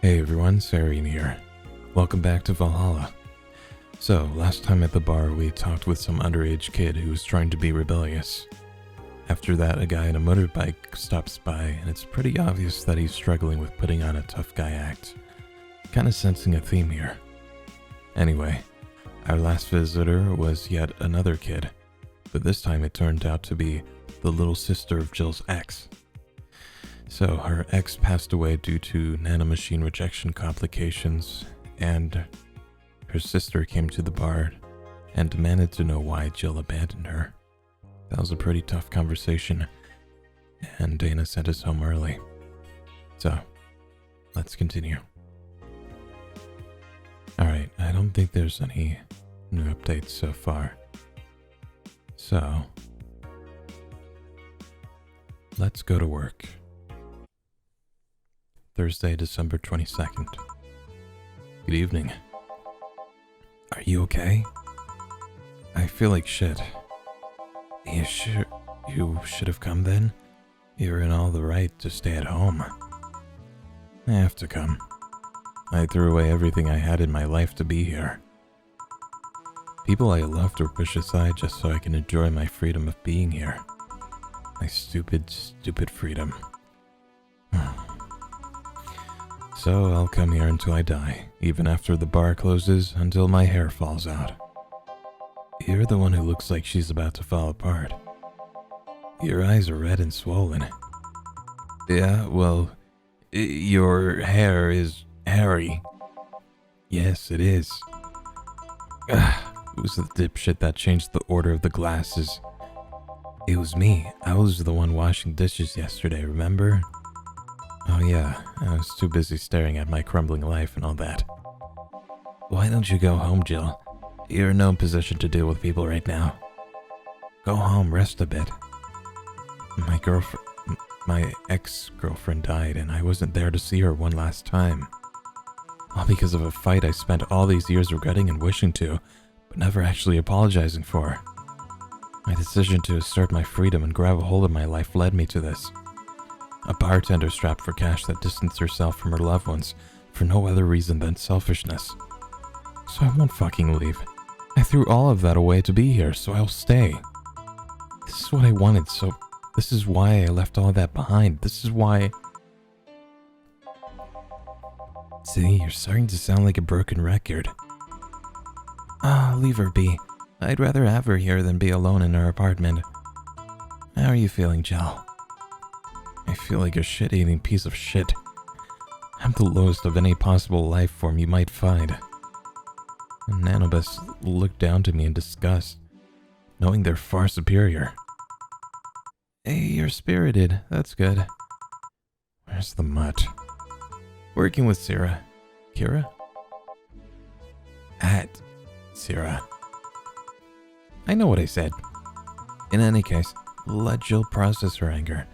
Hey everyone, Serien here. Welcome back to Valhalla. So, last time at the bar we talked with some underage kid who was trying to be rebellious. After that, a guy on a motorbike stops by, and it's pretty obvious that he's struggling with putting on a tough guy act. Kinda sensing a theme here. Anyway, our last visitor was yet another kid, but this time it turned out to be the little sister of Jill's ex. So, her ex passed away due to nanomachine rejection complications, and her sister came to the bar and demanded to know why Jill abandoned her. That was a pretty tough conversation, and Dana sent us home early. So, let's continue. Alright, I don't think there's any new updates so far. So, let's go to work. Thursday, December 22nd. Good evening. Are you okay? I feel like shit. You should have come then? You're in all the right to stay at home. I have to come. I threw away everything I had in my life to be here. People I loved were pushed aside just so I can enjoy my freedom of being here. My stupid, stupid freedom. So I'll come here until I die, even after the bar closes, until my hair falls out. You're the one who looks like she's about to fall apart. Your eyes are red and swollen. Yeah, well, your hair is hairy. Yes, it is. It was the dipshit that changed the order of the glasses. It was me. I was the one washing dishes yesterday, remember? Oh yeah, I was too busy staring at my crumbling life and all that. Why don't you go home, Jill? You're in no position to deal with people right now. Go home, rest a bit. My ex-girlfriend died and I wasn't there to see her one last time. All because of a fight I spent all these years regretting and wishing to, but never actually apologizing for. My decision to assert my freedom and grab a hold of my life led me to this. A bartender strapped for cash that distanced herself from her loved ones for no other reason than selfishness. So I won't fucking leave. I threw all of that away to be here, so I'll stay. This is what I wanted, so this is why I left all that behind. This is why... See, you're starting to sound like a broken record. Leave her be. I'd rather have her here than be alone in her apartment. How are you feeling, Jill? I feel like a shit-eating piece of shit. I'm the lowest of any possible life form you might find. And nanobots look down to me in disgust, knowing they're far superior. Hey, you're spirited. That's good. Where's the mutt? Working with Sierra. Kira? At Sierra. I know what I said. In any case, let Jill process her anger.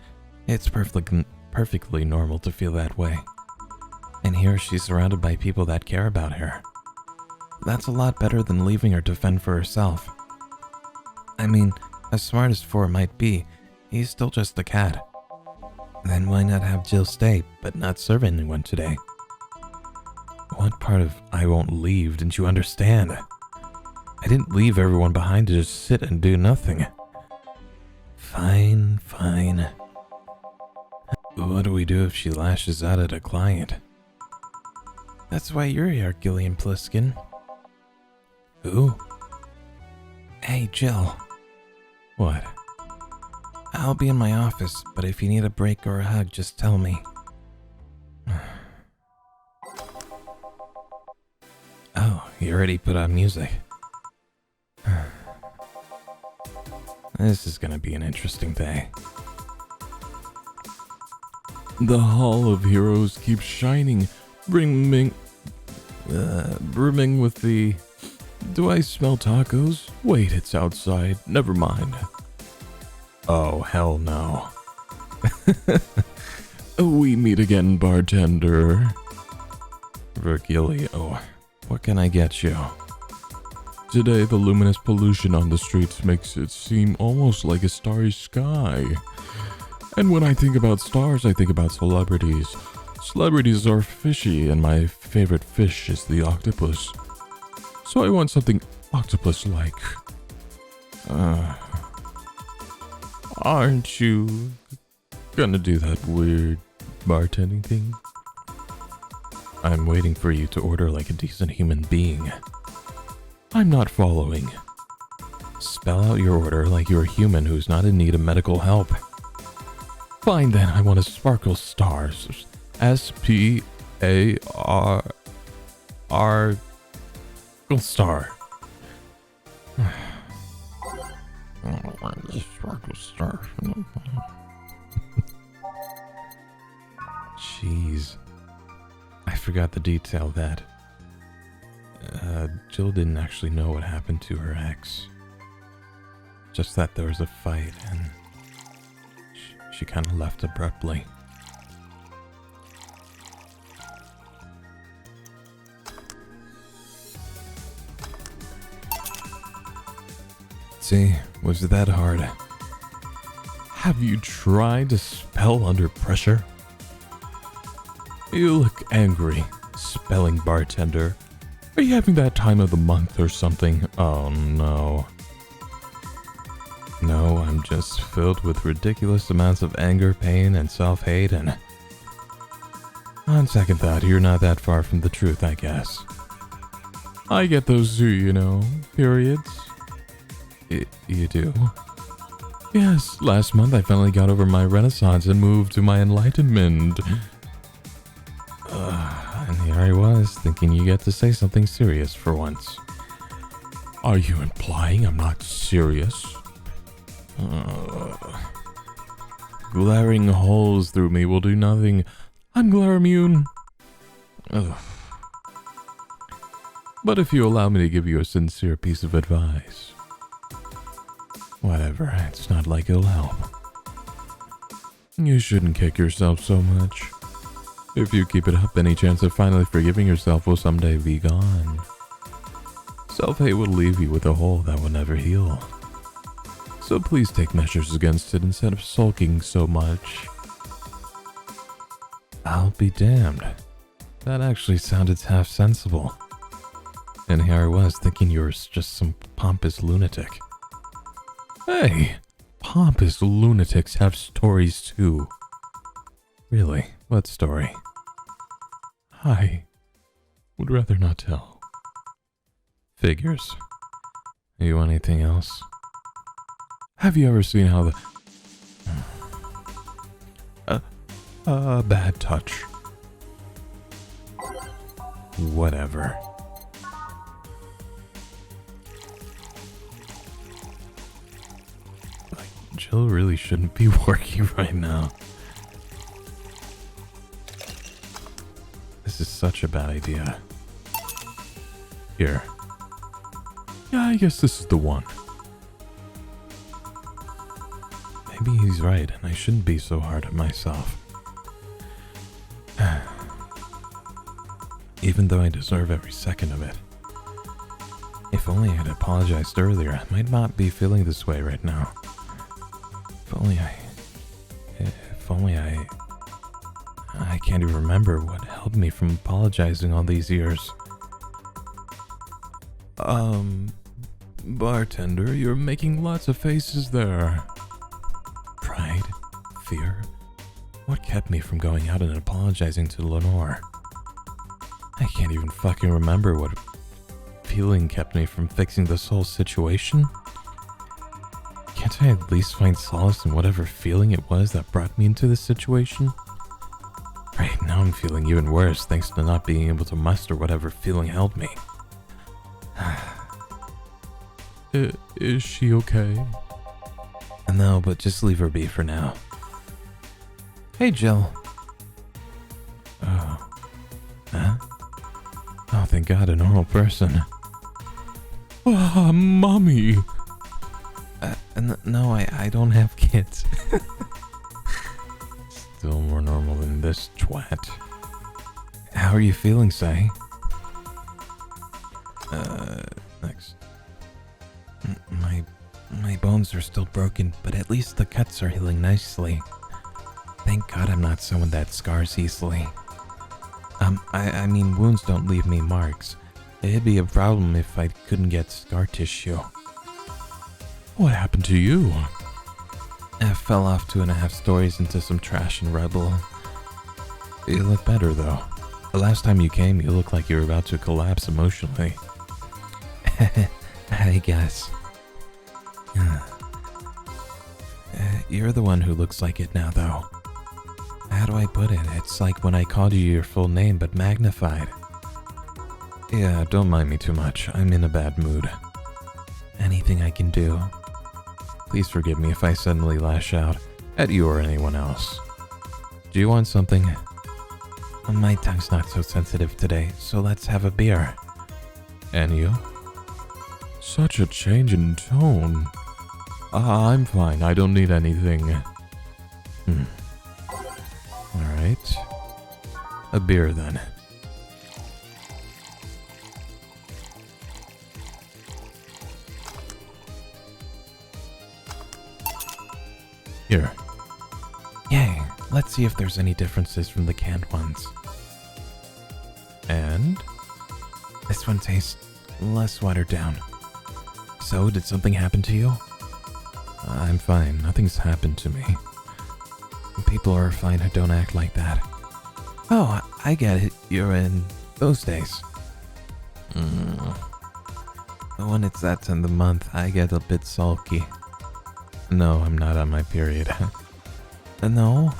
It's perfectly normal to feel that way. And here she's surrounded by people that care about her. That's a lot better than leaving her to fend for herself. I mean, as smart as 4 might be, he's still just a cat. Then why not have Jill stay, but not serve anyone today? What part of I won't leave didn't you understand? I didn't leave everyone behind to just sit and do nothing. Fine. What do we do if she lashes out at a client? That's why you're here, Gillian Pliskin. Who? Hey, Jill. What? I'll be in my office, but if you need a break or a hug, just tell me. Oh, you already put on music. This is gonna be an interesting day. The Hall of Heroes keeps shining, brimming with the... Do I smell tacos? Wait, it's outside. Never mind. Oh, hell no. We meet again, bartender. Virgilio, what can I get you? Today, the luminous pollution on the streets makes it seem almost like a starry sky. And when I think about stars, I think about celebrities. Celebrities are fishy, and my favorite fish is the octopus. So I want something octopus-like. Aren't you gonna do that weird bartending thing? I'm waiting for you to order like a decent human being. I'm not following. Spell out your order like you're a human who's not in need of medical help. Fine then, I want a sparkle stars. S-P-A-R-R... star. Sparkle star. Jeez. I forgot the detail that Jill didn't actually know what happened to her ex. Just that there was a fight and she kind of left abruptly. See, was it that hard? Have you tried to spell under pressure? You look angry, spelling bartender. Are you having that time of the month or something? Oh no. No, I'm just filled with ridiculous amounts of anger, pain, and self-hate, and... On second thought, you're not that far from the truth, I guess. I get those, periods. You do? Yes, last month I finally got over my renaissance and moved to my enlightenment. And here I was, thinking you get to say something serious for once. Are you implying I'm not serious? Glaring holes through me will do nothing. I'm glare immune. But if you allow me to give you a sincere piece of advice... Whatever, it's not like it'll help. You shouldn't kick yourself so much. If you keep it up, any chance of finally forgiving yourself will someday be gone. Self-hate will leave you with a hole that will never heal. So please take measures against it instead of sulking so much. I'll be damned. That actually sounded half sensible. And here I was thinking you were just some pompous lunatic. Hey, pompous lunatics have stories too. Really? What story? I would rather not tell. Figures. You want anything else? Have you ever seen how the... bad touch. Whatever. Jill really shouldn't be working right now. This is such a bad idea. Here. Yeah, I guess this is the one. Maybe he's right, and I shouldn't be so hard on myself. Even though I deserve every second of it. If only I had apologized earlier, I might not be feeling this way right now. If only I can't even remember what held me from apologizing all these years. Bartender, you're making lots of faces there. Pride? Fear? What kept me from going out and apologizing to Lenore? I can't even fucking remember what feeling kept me from fixing this whole situation. Can't I at least find solace in whatever feeling it was that brought me into this situation? Right now I'm feeling even worse thanks to not being able to muster whatever feeling held me. Is she okay? No, but just leave her be for now. Hey, Jill. Oh. Huh? Oh, thank God, a normal person. Oh, Mommy! No, I don't have kids. Still more normal than this twat. How are you feeling, Sai? Next. My bones are still broken, but at least the cuts are healing nicely. Thank God I'm not someone that scars easily. I mean, wounds don't leave me marks. It'd be a problem if I couldn't get scar tissue. What happened to you? I fell off 2.5 stories into some trash and rubble. You look better, though. The last time you came, you looked like you were about to collapse emotionally. I guess. You're the one who looks like it now, though. How do I put it? It's like when I called you your full name, but magnified. Yeah, don't mind me too much. I'm in a bad mood. Anything I can do? Please forgive me if I suddenly lash out at you or anyone else. Do you want something? My tongue's not so sensitive today, so let's have a beer. And you? Such a change in tone. I'm fine. I don't need anything. Alright. A beer then. Here. Yay. Let's see if there's any differences from the canned ones. And this one tastes less watered down. So, did something happen to you? I'm fine. Nothing's happened to me. People are fine who don't act like that. Oh, I get it. You're in those days. When it's that time of the month, I get a bit sulky. No, I'm not on my period. No?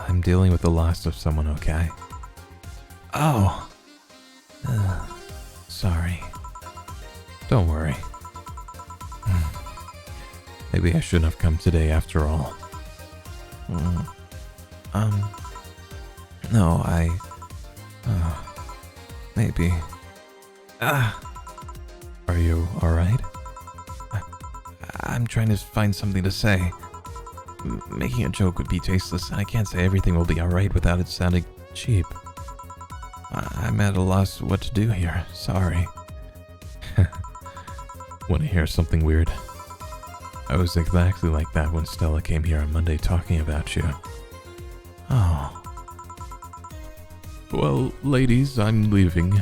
I'm dealing with the loss of someone, okay? Oh. Sorry. Don't worry. Maybe I shouldn't have come today after all. No, maybe. Are you alright? I'm trying to find something to say. Making a joke would be tasteless, and I can't say everything will be alright without it sounding cheap. I'm at a loss what to do here. Sorry. Want to hear something weird? I was exactly like that when Stella came here on Monday talking about you. Oh. Well, ladies, I'm leaving.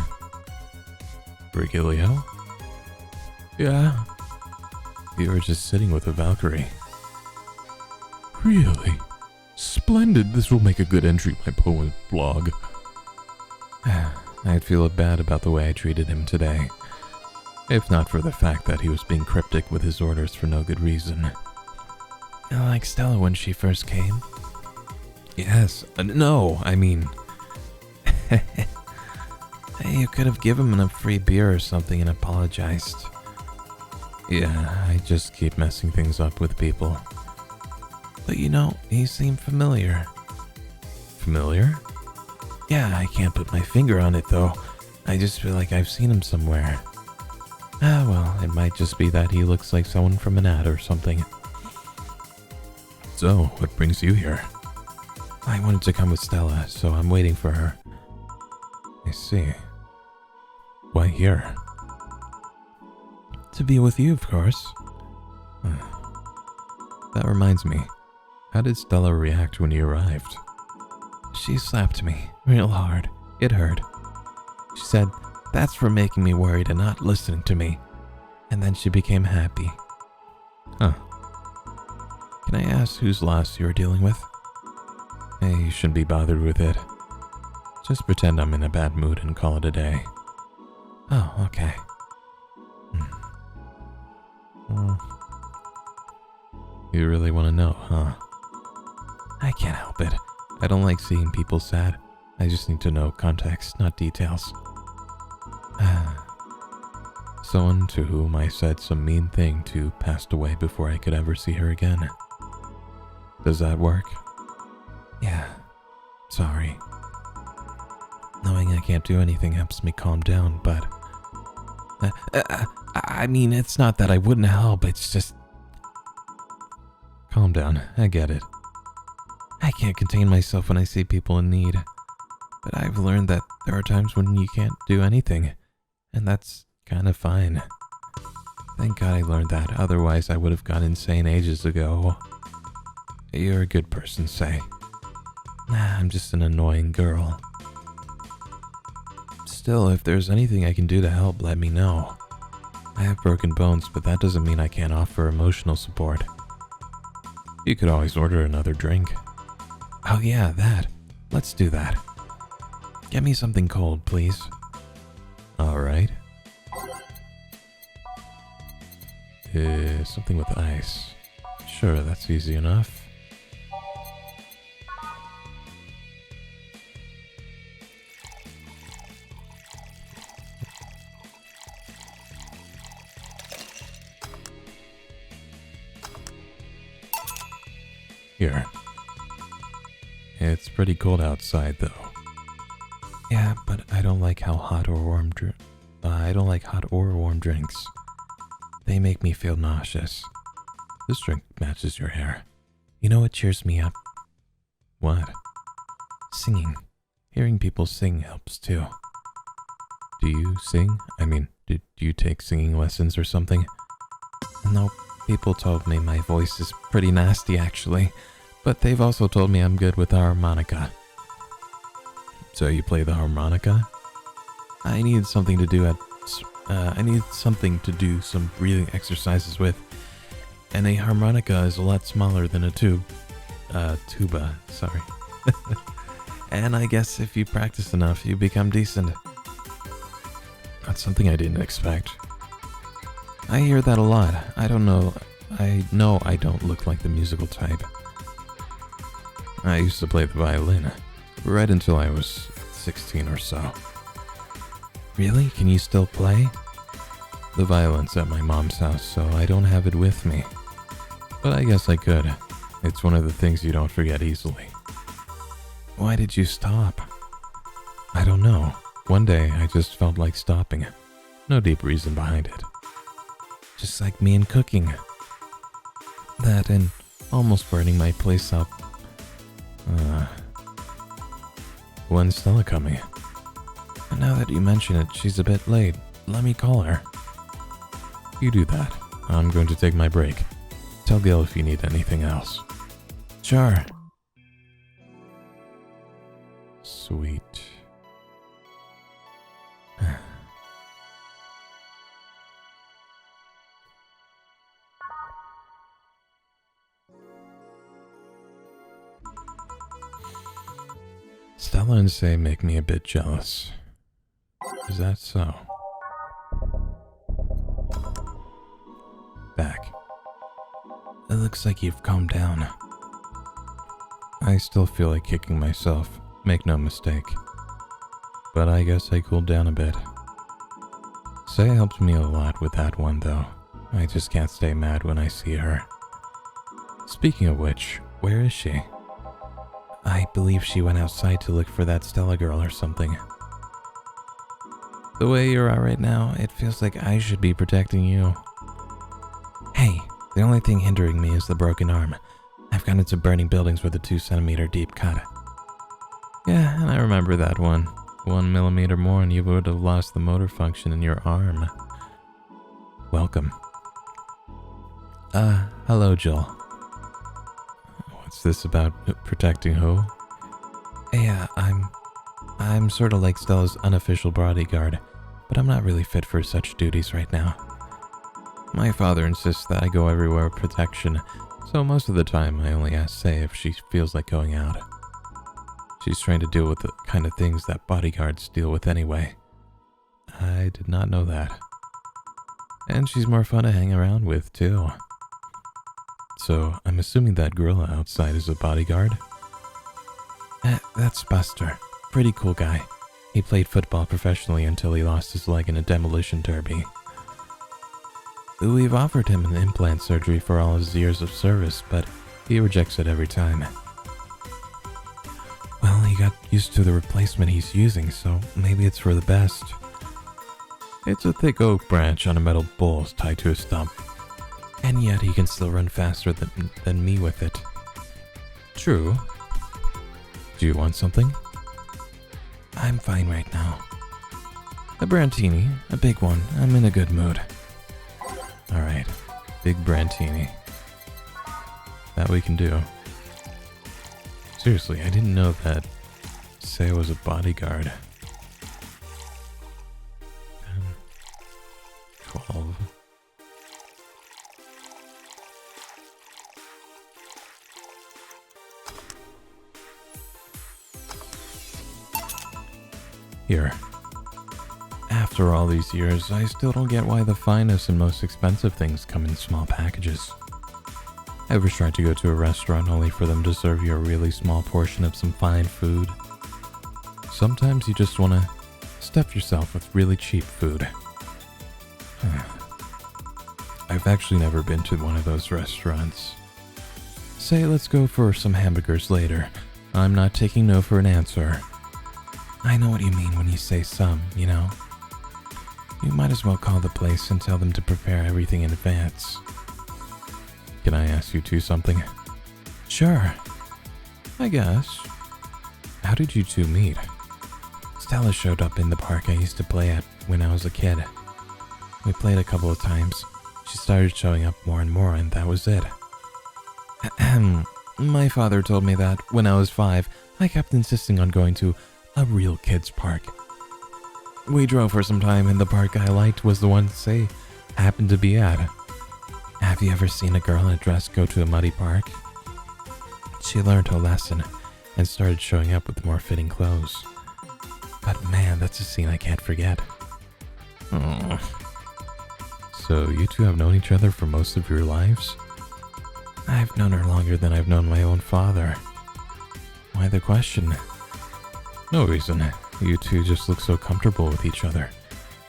Virgilio? Yeah? You were just sitting with a Valkyrie. Really? Splendid. This will make a good entry in my poem blog. I'd feel bad about the way I treated him today. If not for the fact that he was being cryptic with his orders for no good reason. Like Stella when she first came? Yes. No, I mean... You could have given him a free beer or something and apologized. Yeah, I just keep messing things up with people. But you know, he seemed familiar. Familiar? Yeah, I can't put my finger on it though. I just feel like I've seen him somewhere. Well, it might just be that he looks like someone from an ad or something. So, what brings you here? I wanted to come with Stella, so I'm waiting for her. I see. Why here? To be with you, of course. That reminds me. How did Stella react when you arrived? She slapped me real hard. It hurt. She said, "That's for making me worried and not listening to me." And then she became happy. Huh. Can I ask whose loss you're dealing with? Hey, you shouldn't be bothered with it. Just pretend I'm in a bad mood and call it a day. Oh, okay. You really want to know, huh? I can't help it. I don't like seeing people sad. I just need to know context, not details. Someone to whom I said some mean thing to passed away before I could ever see her again. Does that work? Yeah. Sorry. Knowing I can't do anything helps me calm down, but... I mean, it's not that I wouldn't help, it's just... Calm down, I get it. I can't contain myself when I see people in need. But I've learned that there are times when you can't do anything, and that's kind of fine. Thank God I learned that, otherwise I would have gone insane ages ago. You're a good person, Say. I'm just an annoying girl. Still, if there's anything I can do to help, let me know. I have broken bones, but that doesn't mean I can't offer emotional support. You could always order another drink. Oh yeah, that. Let's do that. Get me something cold, please. Alright. Something with ice. Sure, that's easy enough. Here. It's pretty cold outside, though. Yeah, but I don't like how hot or warm I don't like hot or warm drinks. They make me feel nauseous. This drink matches your hair. You know what cheers me up? What? Singing. Hearing people sing helps too. Do you sing? I mean, did you take singing lessons or something? No, people told me my voice is pretty nasty actually, but they've also told me I'm good with the harmonica. So you play the harmonica? I need something to do some breathing exercises with, and a harmonica is a lot smaller than a tuba, sorry. And I guess if you practice enough, you become decent. That's something I didn't expect. I hear that a lot. I know I don't look like the musical type. I used to play the violin, right until I was 16 or so. Really? Can you still play? The violin's at my mom's house, so I don't have it with me. But I guess I could. It's one of the things you don't forget easily. Why did you stop? I don't know. One day I just felt like stopping. No deep reason behind it. Just like me and cooking. That and almost burning my place up. When's Stella coming? And now that you mention it, she's a bit late. Let me call her. You do that. I'm going to take my break. Tell Gil if you need anything else. Sure. Sweet. Stella and Say make me a bit jealous. Is that so? Back. It looks like you've calmed down. I still feel like kicking myself, make no mistake. But I guess I cooled down a bit. Say helped me a lot with that one though. I just can't stay mad when I see her. Speaking of which, where is she? I believe she went outside to look for that Stella girl or something. The way you're at right now, it feels like I should be protecting you. Hey, the only thing hindering me is the broken arm. I've gone into burning buildings with a 2-centimeter deep cut. Yeah, and I remember that one. 1 millimeter more and you would have lost the motor function in your arm. Welcome. Hello, Jill. What's this about protecting who? Yeah, I'm sort of like Stella's unofficial bodyguard, but I'm not really fit for such duties right now. My father insists that I go everywhere with protection, so most of the time I only ask Say if she feels like going out. She's trying to deal with the kind of things that bodyguards deal with anyway. I did not know that. And she's more fun to hang around with, too. So, I'm assuming that gorilla outside is a bodyguard? That's Buster. Pretty cool guy. He played football professionally until he lost his leg in a demolition derby. We've offered him an implant surgery for all his years of service, but he rejects it every time. Well, he got used to the replacement he's using, so maybe it's for the best. It's a thick oak branch on a metal bowl tied to a stump. And yet he can still run faster than me with it. True. Do you want something? I'm fine right now. A Brantini, a big one. I'm in a good mood. Alright, big Brantini. That we can do. Seriously, I didn't know that Say was a bodyguard. Here. After all these years, I still don't get why the finest and most expensive things come in small packages. Ever tried to go to a restaurant only for them to serve you a really small portion of some fine food? Sometimes you just want to stuff yourself with really cheap food. I've actually never been to one of those restaurants. Say, let's go for some hamburgers later. I'm not taking no for an answer. I know what you mean when you say some, you know. You might as well call the place and tell them to prepare everything in advance. Can I ask you two something? Sure. I guess. How did you two meet? Stella showed up in the park I used to play at when I was a kid. We played a couple of times. She started showing up more and more, and that was it. My father told me that when I was 5, I kept insisting on going to a real kids' park. We drove for some time, and the park I liked was the one they happened to be at. Have you ever seen a girl in a dress go to a muddy park? She learned her lesson and started showing up with more fitting clothes. But man, that's a scene I can't forget. Oh. So you two have known each other for most of your lives? I've known her longer than I've known my own father. Why the question? No reason. You two just look so comfortable with each other.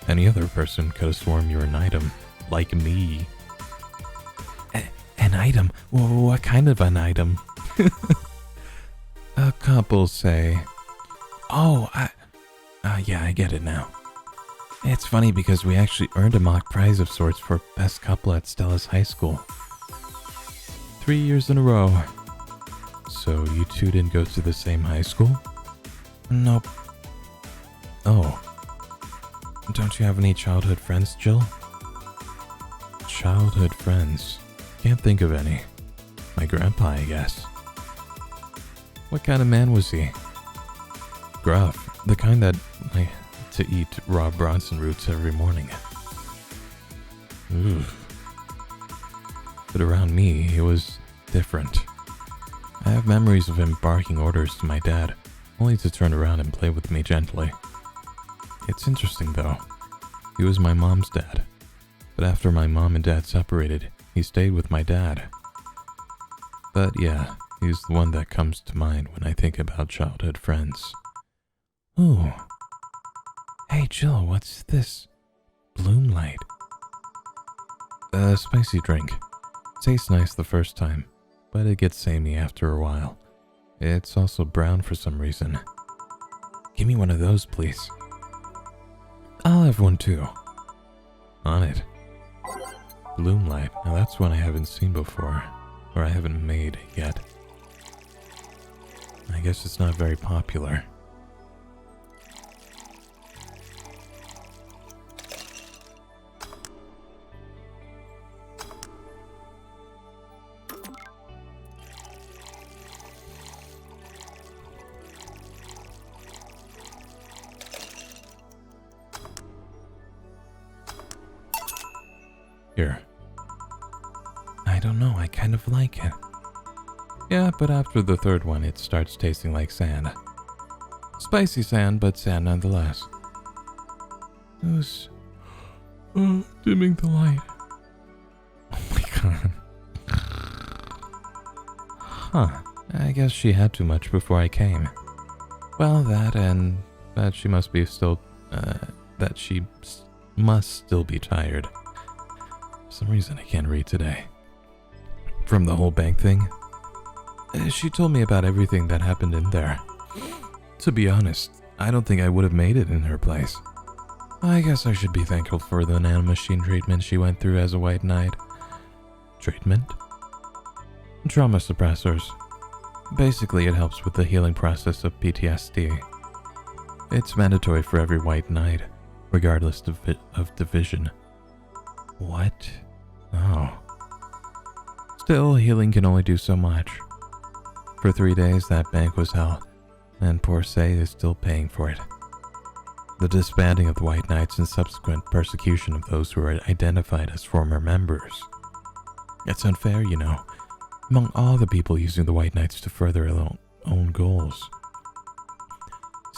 Any other person could have sworn you're an item. Like me. An item? What kind of an item? A couple say. Oh, yeah, I get it now. It's funny because we actually earned a mock prize of sorts for best couple at Stella's high school. 3 years in a row. So you two didn't go to the same high school? Nope. Oh. Don't you have any childhood friends, Jill? Childhood friends? Can't think of any. My grandpa, I guess. What kind of man was he? Gruff. The kind that liked to eat raw Bronson roots every morning. Ooh. But around me, he was different. I have memories of him barking orders to my dad, only to turn around and play with me gently. It's interesting though. He was my mom's dad. But after my mom and dad separated, he stayed with my dad. But yeah, he's the one that comes to mind when I think about childhood friends. Ooh. Hey Jill, what's this? Bloom light. A spicy drink. Tastes nice the first time, but it gets samey after a while. It's also brown for some reason. Give me one of those, please. I'll have one too. On it. Bloom light. Now that's one I haven't seen before, or I haven't made yet. I guess it's not very popular. Here. I don't know, I kind of like it. Yeah, but after the third one, it starts tasting like sand. Spicy sand, but sand nonetheless. Who's... dimming the light. Oh my god. Huh. I guess she had too much before I came. Well, that and that she must be still... that she must still be tired. For some reason I can't read today. From the whole bank thing, she told me about everything that happened in there. To be honest, I don't think I would have made it in her place. I guess I should be thankful for the nanomachine treatment she went through as a white knight. Treatment? Trauma suppressors. Basically, it helps with the healing process of PTSD. It's mandatory for every white knight, regardless of division. What? Oh. Still, healing can only do so much. For 3 days, that bank was hell, and poor Say is still paying for it. The disbanding of the White Knights and subsequent persecution of those who are identified as former members. It's unfair, you know, among all the people using the White Knights to further their own goals.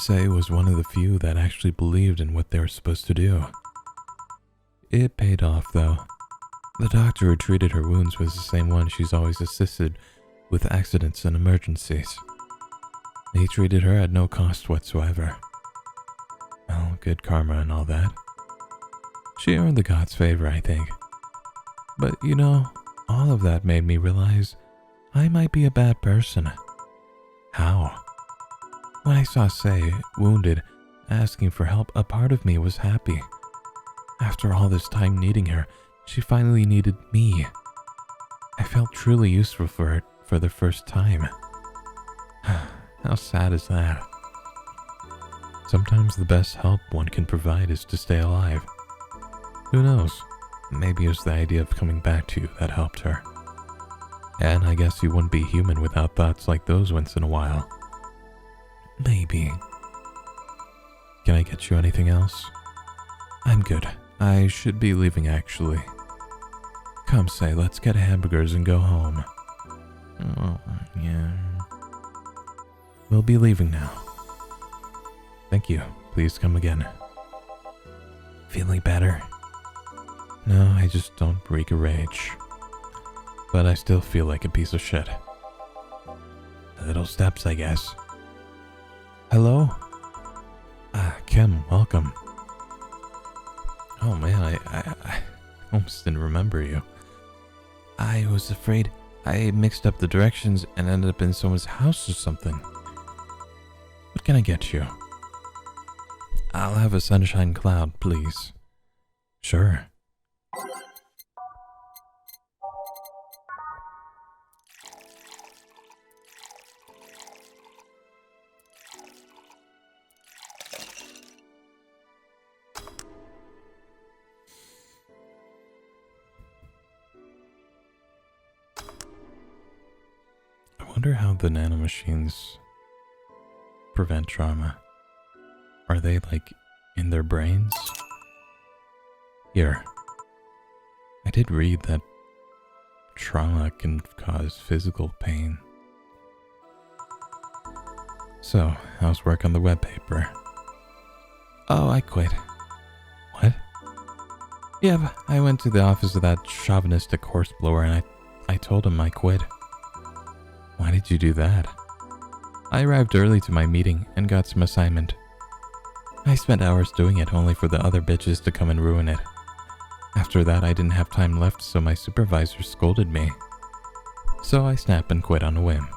say was one of the few that actually believed in what they were supposed to do. It paid off, though. The doctor who treated her wounds was the same one she's always assisted with accidents and emergencies. He treated her at no cost whatsoever. Well, good karma and all that. She earned the god's favor, I think. But all of that made me realize I might be a bad person. How? When I saw Sei, wounded, asking for help, a part of me was happy. After all this time needing her, she finally needed me. I felt truly useful for her for the first time. How sad is that? Sometimes the best help one can provide is to stay alive. Who knows? Maybe it was the idea of coming back to you that helped her. And I guess you wouldn't be human without thoughts like those once in a while. Maybe. Can I get you anything else? I'm good. I should be leaving actually. Come, Sei, let's get hamburgers and go home. Oh, yeah. We'll be leaving now. Thank you. Please come again. Feeling better? No, I just don't break a rage. But I still feel like a piece of shit. Little steps, I guess. Hello? Kim, welcome. Oh man, I almost didn't remember you. I was afraid I mixed up the directions and ended up in someone's house or something. What can I get you? I'll have a sunshine cloud, please. Sure. I wonder how the nanomachines prevent trauma. Are they like in their brains? Here. I did read that trauma can cause physical pain. So, how's work on the web paper? Oh, I quit. What? Yeah, I went to the office of that chauvinistic horseblower and I told him I quit. Why did you do that? I arrived early to my meeting and got some assignment. I spent hours doing it only for the other bitches to come and ruin it. After that, I didn't have time left, so my supervisor scolded me. So I snapped and quit on a whim.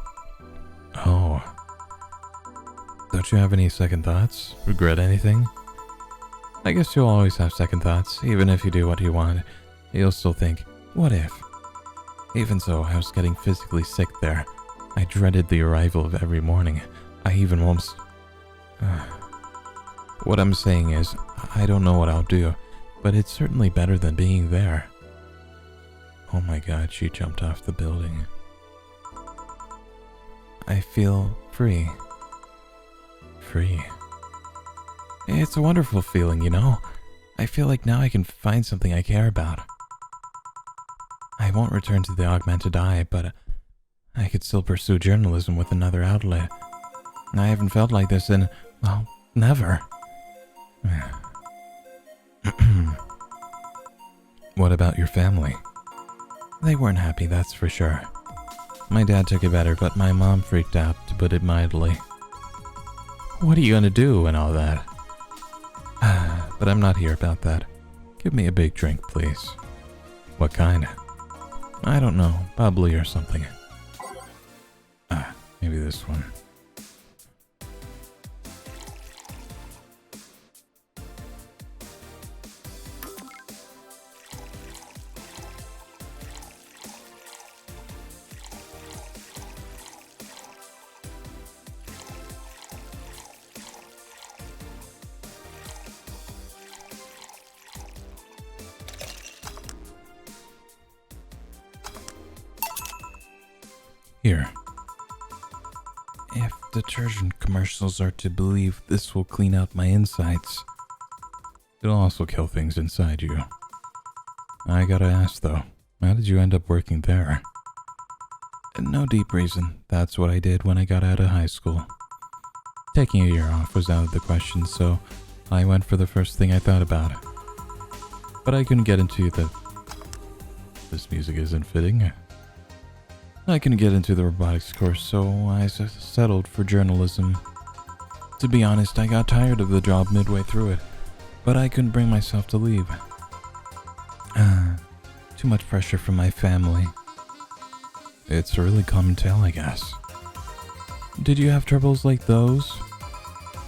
Oh. Don't you have any second thoughts? Regret anything? I guess you'll always have second thoughts. Even if you do what you want, you'll still think, what if? Even so, I was getting physically sick there. I dreaded the arrival of every morning. I even almost... What I'm saying is, I don't know what I'll do, but it's certainly better than being there. Oh my god, she jumped off the building. I feel free. Free. It's a wonderful feeling, I feel like now I can find something I care about. I won't return to the augmented eye, but I could still pursue journalism with another outlet. I haven't felt like this in, well, never. What about your family? They weren't happy, that's for sure. My dad took it better, but my mom freaked out, to put it mildly. What are you gonna do and all that? But I'm not here about that. Give me a big drink, please. What kind? I don't know, bubbly or something. Maybe this one. Here. If detergent commercials are to believe, this will clean out my insides. It'll also kill things inside you. I gotta ask though, how did you end up working there? No deep reason. That's what I did when I got out of high school. Taking a year off was out of the question, so I went for the first thing I thought about. But I couldn't get into the... This music isn't fitting. I couldn't get into the robotics course, so I settled for journalism. To be honest, I got tired of the job midway through it, but I couldn't bring myself to leave. Too much pressure from my family. It's a really common tale, I guess. Did you have troubles like those?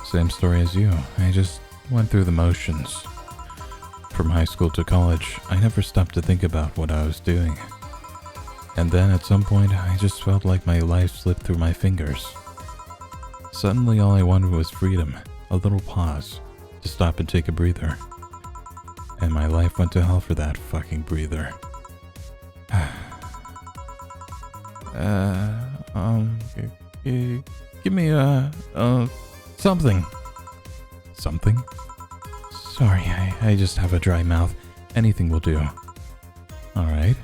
Same story as you. I just went through the motions. From high school to college, I never stopped to think about what I was doing. And then at some point, I just felt like my life slipped through my fingers. Suddenly all I wanted was freedom, a little pause, to stop and take a breather. And my life went to hell for that fucking breather. Give me something. Something? Sorry, I just have a dry mouth. Anything will do. Alright.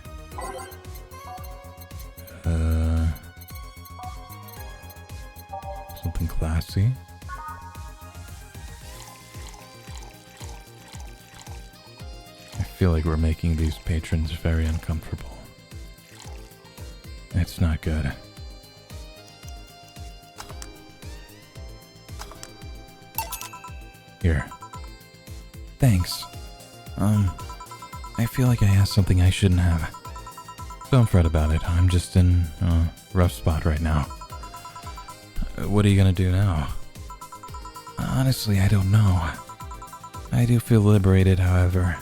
Something classy. I feel like we're making these patrons very uncomfortable. It's not good. Here. Thanks. I feel like I asked something I shouldn't have. Don't fret about it. I'm just in a rough spot right now. What are you gonna do now? Honestly, I don't know. I do feel liberated, however.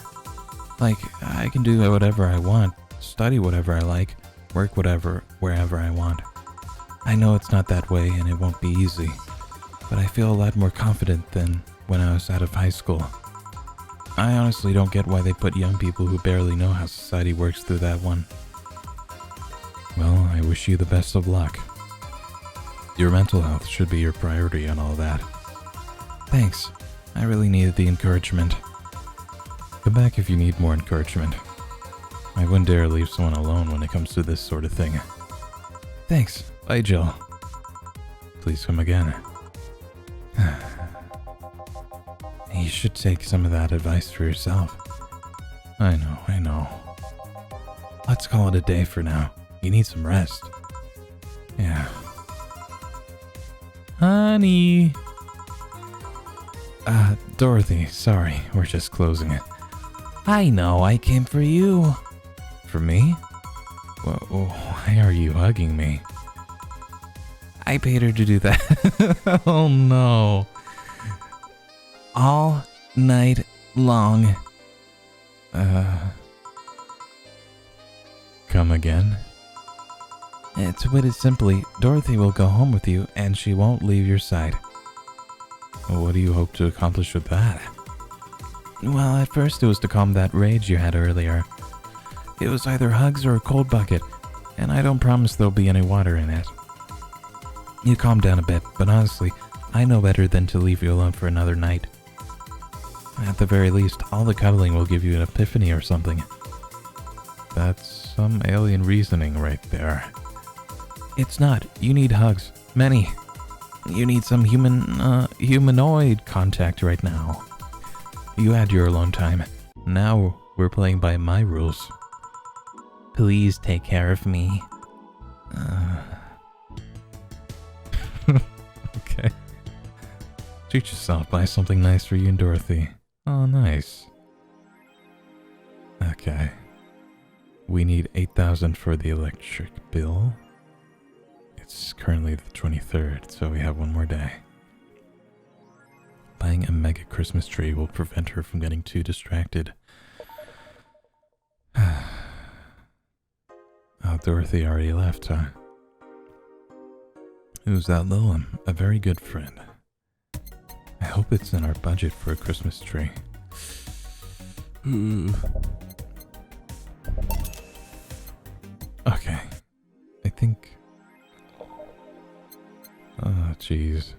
Like, I can do whatever I want, study whatever I like, work wherever I want. I know it's not that way and it won't be easy, but I feel a lot more confident than when I was out of high school. I honestly don't get why they put young people who barely know how society works through that one. Well, I wish you the best of luck. Your mental health should be your priority on all that. Thanks. I really needed the encouragement. Come back if you need more encouragement. I wouldn't dare leave someone alone when it comes to this sort of thing. Thanks. Bye, Jill. Please come again. You should take some of that advice for yourself. I know. Let's call it a day for now. You need some rest. Yeah. Honey! Dorothy, sorry, we're just closing it. I know, I came for you. For me? Why are you hugging me? I paid her to do that. Oh no. All night long. Come again? To put it simply, Dorothy will go home with you and she won't leave your side. What do you hope to accomplish with that? Well, at first it was to calm that rage you had earlier. It was either hugs or a cold bucket, and I don't promise there'll be any water in it. You calmed down a bit, but honestly, I know better than to leave you alone for another night. At the very least, all the cuddling will give you an epiphany or something. That's some alien reasoning right there. It's not. You need hugs. Many. You need some humanoid contact right now. You had your alone time. Now we're playing by my rules. Please take care of me. Okay. Treat yourself. Buy something nice for you and Dorothy. Oh, nice. Okay. We need 8,000 for the electric bill. It's currently the 23rd, so we have one more day. Buying a mega Christmas tree will prevent her from getting too distracted. Oh, Dorothy already left, huh? Who's that Lilum? A very good friend. I hope it's in our budget for a Christmas tree. Okay. I think... Oh, jeez.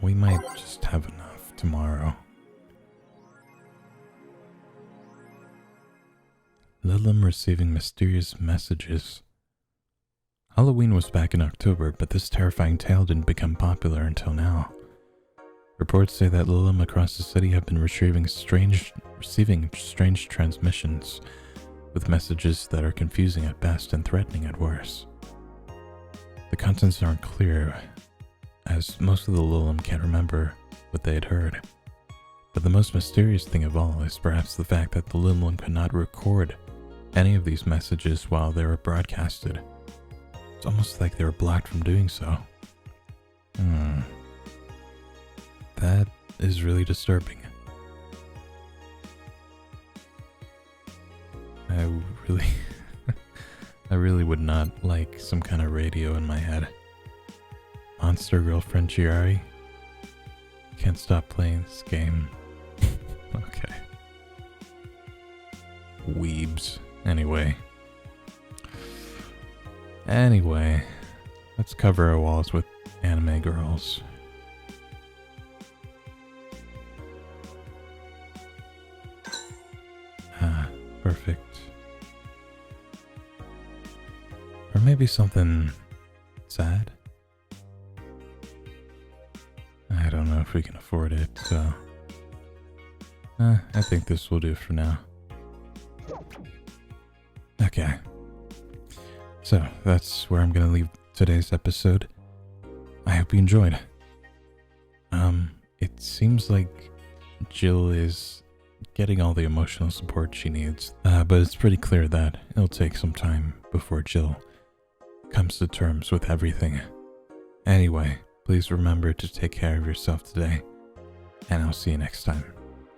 We might just have enough tomorrow. Lilum receiving mysterious messages. Halloween was back in October, but this terrifying tale didn't become popular until now. Reports say that Lilum across the city have been receiving strange transmissions with messages that are confusing at best and threatening at worst. The contents aren't clear, as most of the Lilum can't remember what they had heard. But the most mysterious thing of all is perhaps the fact that the Lilum could not record any of these messages while they were broadcasted. It's almost like they were blocked from doing so. That is really disturbing. I really would not like some kind of radio in my head. Monster Girlfriend Chiari? Can't stop playing this game. Okay. Weebs. Anyway, let's cover our walls with anime girls. Perfect. Or maybe something sad? I don't know if we can afford it, so... I think this will do for now. Okay. So, that's where I'm gonna leave today's episode. I hope you enjoyed. It seems like Jill is getting all the emotional support she needs, but it's pretty clear that it'll take some time before Jill comes to terms with everything. Anyway, please remember to take care of yourself today, and I'll see you next time.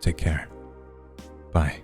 Take care. Bye.